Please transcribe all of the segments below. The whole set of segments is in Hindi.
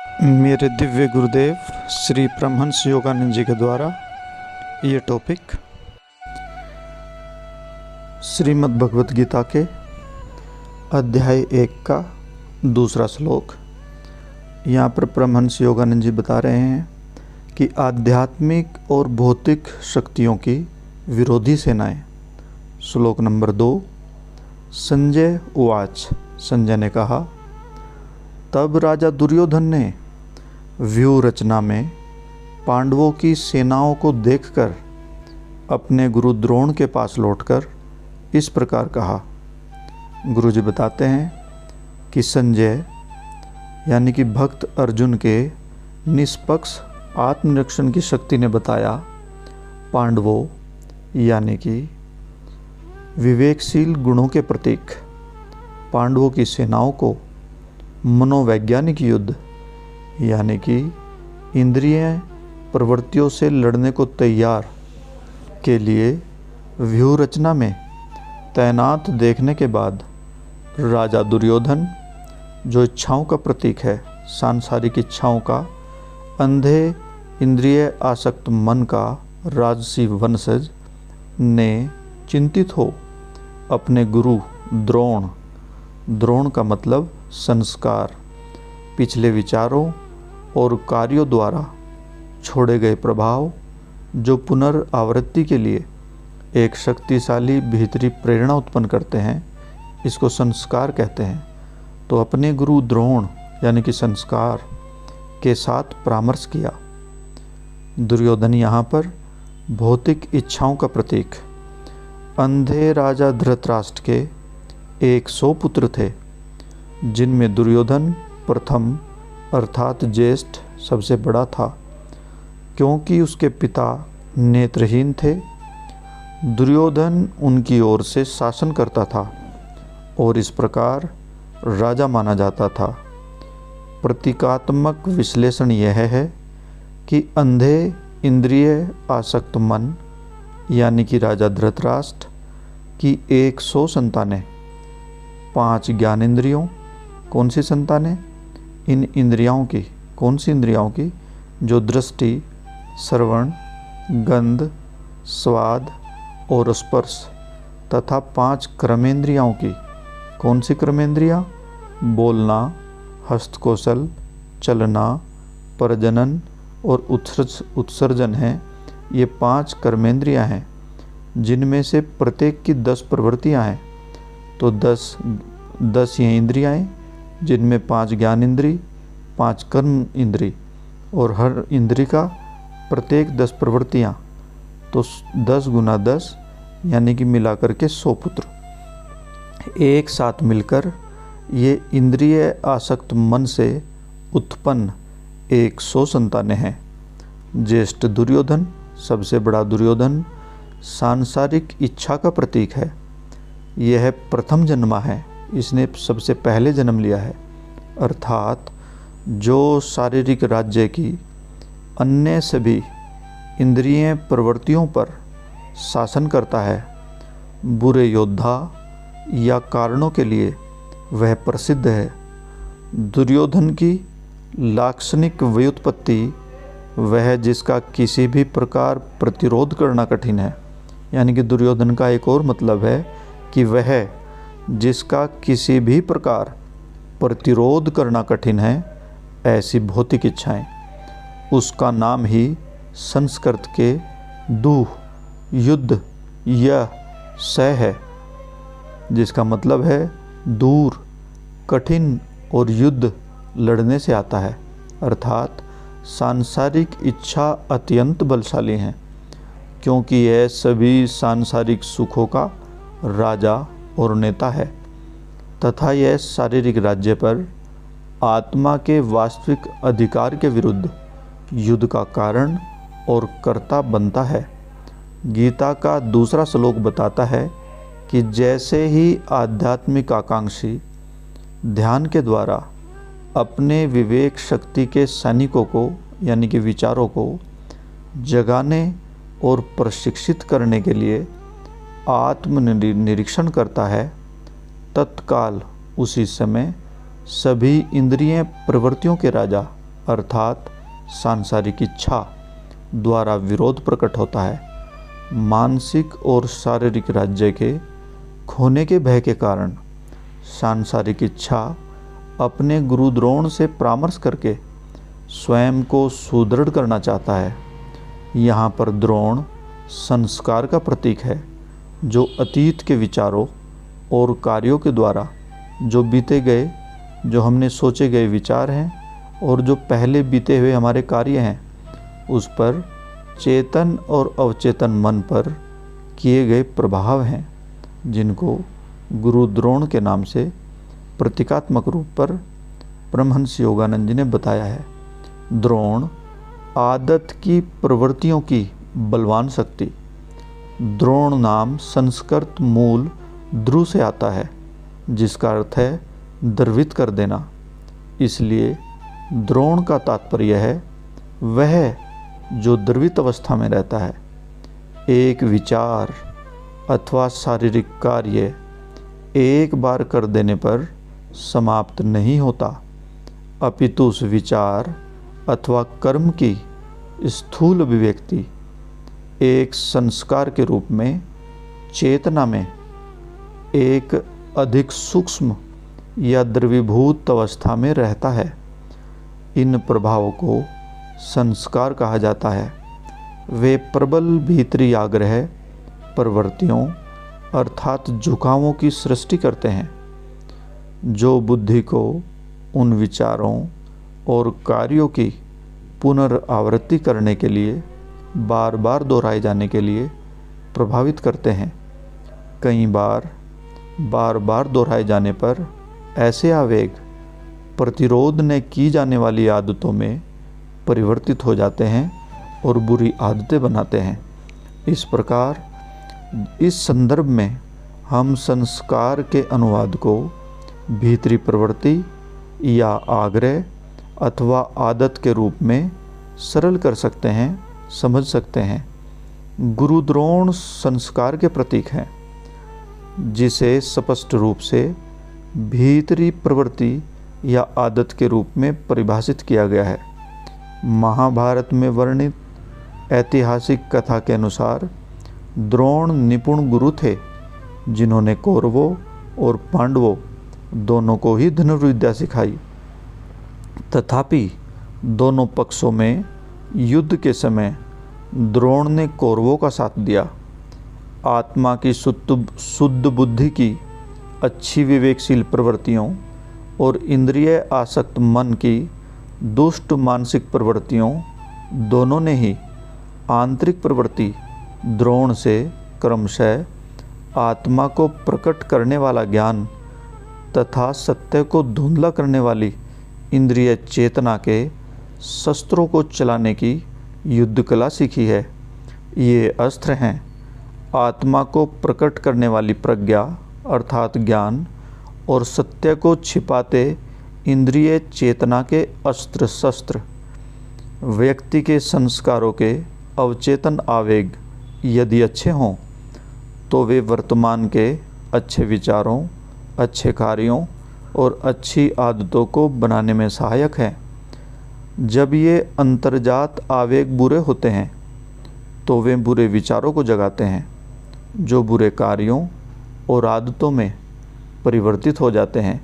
मेरे दिव्य गुरुदेव श्री परमहंस योगानंद जी के द्वारा ये टॉपिक श्रीमद् भगवत गीता के अध्याय 1 का दूसरा श्लोक। यहाँ पर परमहंस योगानंद जी बता रहे हैं कि आध्यात्मिक और भौतिक शक्तियों की विरोधी सेनाएं। श्लोक नंबर 2। संजय उवाच, संजय ने कहा, तब राजा दुर्योधन ने व्यूह रचना में पांडवों की सेनाओं को देखकर अपने गुरु द्रोण के पास लौटकर इस प्रकार कहा। गुरुजी बताते हैं कि संजय यानी कि भक्त अर्जुन के निष्पक्ष आत्मनिरीक्षण की शक्ति ने बताया, पांडवों यानी कि विवेकशील गुणों के प्रतीक पांडवों की सेनाओं को मनोवैज्ञानिक युद्ध यानी कि इंद्रिय प्रवृत्तियों से लड़ने को तैयार के लिए व्यूह रचना में तैनात देखने के बाद राजा दुर्योधन, जो इच्छाओं का प्रतीक है, सांसारिक इच्छाओं का, अंधे इंद्रिय आसक्त मन का राजसी वंशज ने चिंतित हो अपने गुरु द्रोण का मतलब संस्कार, पिछले विचारों और कार्यों द्वारा छोड़े गए प्रभाव जो पुनरावृत्ति के लिए एक शक्तिशाली भीतरी प्रेरणा उत्पन्न करते हैं, इसको संस्कार कहते हैं। तो अपने गुरु द्रोण यानी कि संस्कार के साथ परामर्श किया। दुर्योधन यहाँ पर भौतिक इच्छाओं का प्रतीक अंधे राजा धृतराष्ट्र के 100 पुत्र थे, जिनमें दुर्योधन प्रथम अर्थात ज्येष्ठ सबसे बड़ा था, क्योंकि उसके पिता नेत्रहीन थे। दुर्योधन उनकी ओर से शासन करता था और इस प्रकार राजा माना जाता था। प्रतीकात्मक विश्लेषण यह है कि अंधे इंद्रिय आसक्त मन यानी कि राजा धृतराष्ट्र की 100 संतानें, 5 ज्ञान इंद्रियों, कौन सी संतानें? इन इंद्रियाओं की, कौन सी इंद्रियाओं की? जो दृष्टि, श्रवण, गंध, स्वाद और स्पर्श तथा 5 कर्मेंद्रियाओं की, कौन सी कर्मेंद्रियां? बोलना, हस्तकौशल, चलना, प्रजनन और उत्सर्जन हैं। ये 5 कर्मेंद्रियां हैं, जिनमें से प्रत्येक की 10 प्रवृत्तियां हैं। तो 10 ये इंद्रियां हैं, जिनमें 5 ज्ञान इंद्री, 5 कर्म इंद्री और हर इंद्री का प्रत्येक 10 प्रवृत्तियां। तो 10 गुना 10 यानी कि मिलाकर के 100 पुत्र एक साथ मिलकर ये इंद्रिय आसक्त मन से उत्पन्न 100 संतानें हैं। ज्येष्ठ दुर्योधन, सबसे बड़ा दुर्योधन, सांसारिक इच्छा का प्रतीक है। यह प्रथम जन्मा है, इसने सबसे पहले जन्म लिया है, अर्थात जो शारीरिक राज्य की अन्य सभी इंद्रिय प्रवृत्तियों पर शासन करता है। बुरे योद्धा या कारणों के लिए वह प्रसिद्ध है। दुर्योधन की लाक्षणिक व्युत्पत्ति वह जिसका किसी भी प्रकार प्रतिरोध करना कठिन है, यानी कि दुर्योधन का एक और मतलब है कि वह जिसका किसी भी प्रकार प्रतिरोध करना कठिन है, ऐसी भौतिक इच्छाएं। उसका नाम ही संस्कृत के दुह, युद्ध या सह है, जिसका मतलब है दूर, कठिन और युद्ध लड़ने से आता है। अर्थात सांसारिक इच्छा अत्यंत बलशाली हैं, क्योंकि यह सभी सांसारिक सुखों का राजा और नेता है तथा यह शारीरिक राज्य पर आत्मा के वास्तविक अधिकार के विरुद्ध युद्ध का कारण और कर्ता बनता है। गीता का दूसरा श्लोक बताता है कि जैसे ही आध्यात्मिक आकांक्षी ध्यान के द्वारा अपने विवेक शक्ति के सैनिकों को यानी कि विचारों को जगाने और प्रशिक्षित करने के लिए आत्मनिरीक्षण करता है, तत्काल उसी समय सभी इंद्रिय प्रवृत्तियों के राजा अर्थात सांसारिक इच्छा द्वारा विरोध प्रकट होता है। मानसिक और शारीरिक राज्य के खोने के भय के कारण सांसारिक इच्छा अपने गुरु द्रोण से परामर्श करके स्वयं को सुदृढ़ करना चाहता है। यहाँ पर द्रोण संस्कार का प्रतीक है, जो अतीत के विचारों और कार्यों के द्वारा जो बीते गए, जो हमने सोचे गए विचार हैं और जो पहले बीते हुए हमारे कार्य हैं, उस पर चेतन और अवचेतन मन पर किए गए प्रभाव हैं, जिनको गुरु द्रोण के नाम से प्रतीकात्मक रूप पर परमहंस योगानंद जी ने बताया है। द्रोण आदत की प्रवृत्तियों की बलवान शक्ति। द्रोण नाम संस्कृत मूल ध्रुव से आता है, जिसका अर्थ है द्रवित कर देना। इसलिए द्रोण का तात्पर्य है वह जो द्रवित अवस्था में रहता है। एक विचार अथवा शारीरिक कार्य एक बार कर देने पर समाप्त नहीं होता, अपितु उस विचार अथवा कर्म की स्थूल अभिव्यक्ति एक संस्कार के रूप में चेतना में एक अधिक सूक्ष्म या द्रवीभूत अवस्था में रहता है। इन प्रभावों को संस्कार कहा जाता है। वे प्रबल भीतरी आग्रह प्रवृत्तियों अर्थात झुकावों की सृष्टि करते हैं, जो बुद्धि को उन विचारों और कार्यों की पुनरावृत्ति करने के लिए बार बार दोहराए जाने के लिए प्रभावित करते हैं। कई बार दोहराए जाने पर ऐसे आवेग प्रतिरोध न की जाने वाली आदतों में परिवर्तित हो जाते हैं और बुरी आदतें बनाते हैं। इस प्रकार इस संदर्भ में हम संस्कार के अनुवाद को भीतरी प्रवृत्ति या आग्रह अथवा आदत के रूप में सरल कर सकते हैं, समझ सकते हैं। गुरु द्रोण संस्कार के प्रतीक हैं, जिसे स्पष्ट रूप से भीतरी प्रवृत्ति या आदत के रूप में परिभाषित किया गया है। महाभारत में वर्णित ऐतिहासिक कथा के अनुसार द्रोण निपुण गुरु थे, जिन्होंने कौरवों और पांडवों दोनों को ही धनुर्विद्या सिखाई। तथापि दोनों पक्षों में युद्ध के समय द्रोण ने कौरवों का साथ दिया। आत्मा की शुद्ध बुद्धि की अच्छी विवेकशील प्रवृत्तियों और इंद्रिय आसक्त मन की दुष्ट मानसिक प्रवृत्तियों दोनों ने ही आंतरिक प्रवृत्ति द्रोण से क्रमशः आत्मा को प्रकट करने वाला ज्ञान तथा सत्य को धुंधला करने वाली इंद्रिय चेतना के शस्त्रों को चलाने की युद्ध कला सीखी है। ये अस्त्र हैं आत्मा को प्रकट करने वाली प्रज्ञा अर्थात ज्ञान और सत्य को छिपाते इंद्रिय चेतना के अस्त्र शस्त्र। व्यक्ति के संस्कारों के अवचेतन आवेग यदि अच्छे हों तो वे वर्तमान के अच्छे विचारों, अच्छे कार्यों और अच्छी आदतों को बनाने में सहायक हैं। जब ये अंतर्जात आवेग बुरे होते हैं तो वे बुरे विचारों को जगाते हैं, जो बुरे कार्यों और आदतों में परिवर्तित हो जाते हैं।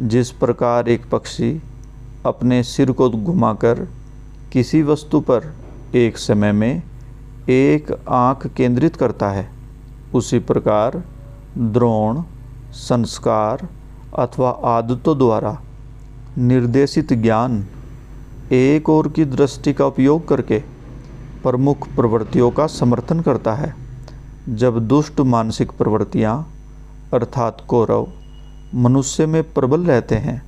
जिस प्रकार एक पक्षी अपने सिर को घुमाकर किसी वस्तु पर एक समय में एक आँख केंद्रित करता है, उसी प्रकार द्रोण संस्कार अथवा आदतों द्वारा निर्देशित ज्ञान एक ओर की दृष्टि का उपयोग करके प्रमुख प्रवृत्तियों का समर्थन करता है। जब दुष्ट मानसिक प्रवृत्तियाँ अर्थात कौरव मनुष्य में प्रबल रहते हैं,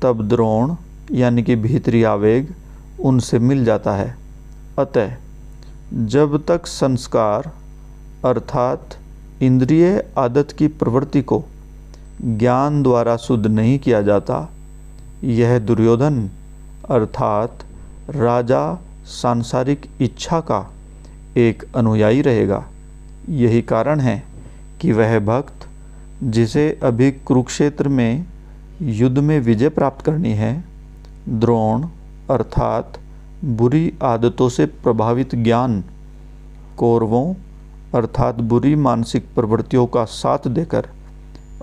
तब द्रोण यानी कि भीतरी आवेग उनसे मिल जाता है। अतः जब तक संस्कार अर्थात इंद्रिय आदत की प्रवृत्ति को ज्ञान द्वारा शुद्ध नहीं किया जाता, यह दुर्योधन अर्थात राजा सांसारिक इच्छा का एक अनुयायी रहेगा। यही कारण है कि वह भक्त जिसे अभी कुरुक्षेत्र में युद्ध में विजय प्राप्त करनी है, द्रोण अर्थात बुरी आदतों से प्रभावित ज्ञान कौरवों अर्थात बुरी मानसिक प्रवृत्तियों का साथ देकर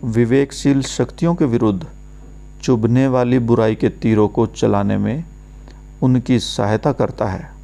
विवेकशील शक्तियों के विरुद्ध चुभने वाली बुराई के तीरों को चलाने में उनकी सहायता करता है।